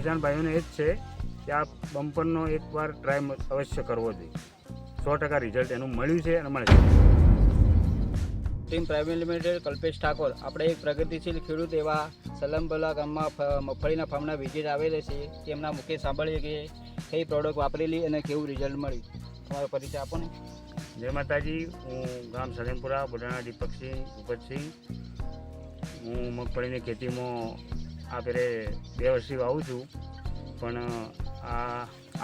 કિસાન ભાઈઓને એ જ છે કે આ બમ્પરનો એકવાર ટ્રાય અવશ્ય કરવો જોઈએ. 100% રિઝલ્ટ એનું મળ્યું છે અને મળશે. Team private limited Kalpesh Thakor. આપણે એક પ્રગતિશીલ ખેડૂત એવા સલમબલા ગામમાં મગફળીના ફાર્મના વિઝિટ આવેલા છે. તેમના મુખે સાંભળીએ કે કઈ પ્રોડક્ટ વાપરેલી અને કેવું રિઝલ્ટ મળ્યું. તમારો પરિચય આપો ને. જય માતાજી. હું ગામ સલેમપુરા બોડાણા દીપકસિંહ ભૂપતસિંહ. હું મગફળીની ખેતીમાં આ ફેરે 2 વર્ષથી વાવું છું, પણ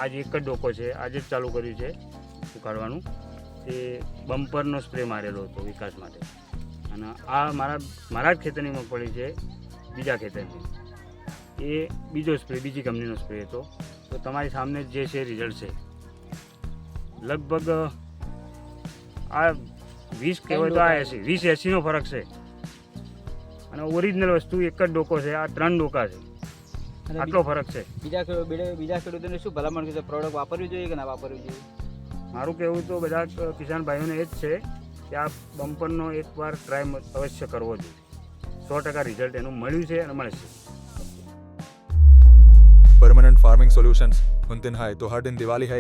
આજ એક જ ડોકો છે, આજે જ ચાલુ કર્યું છે ઉકાળવાનું. તે બમ્પરનો સ્પ્રે મારેલો હતો વિકાસ માટે, અને આ મારા જ ખેતરની મગફળી છે, બીજા ખેતરની. એ બીજો સ્પ્રે, બીજી કંપનીનો સ્પ્રે હતો. તો તમારી સામે જે છે રિઝલ્ટ છે. લગભગ આ 20 કહેવાય તો આ 20-80નો ફરક છે. અને ઓરિજિનલ વસ્તુ એક જ ડોકો છે, આ 3 ડોકા છે, આટલો ફરક છે. બીજા ખેડૂતોને શું ભલામણ કરશો? પ્રોડક્ટ વાપરવી જોઈએ કે ના વાપરવી જોઈએ? મારું કહેવું તો બધા કિસાન ભાઈઓને એ જ છે કે આ બમ્પરનો એકવાર ટ્રાય અવશ્ય કરવો જોઈએ. 100% રિઝલ્ટ એનું મળ્યું છે અને મળશે. परमानेंट फार्मिंग सॉल्यूशंस उन दिन है तो हर दिन दिवाली है.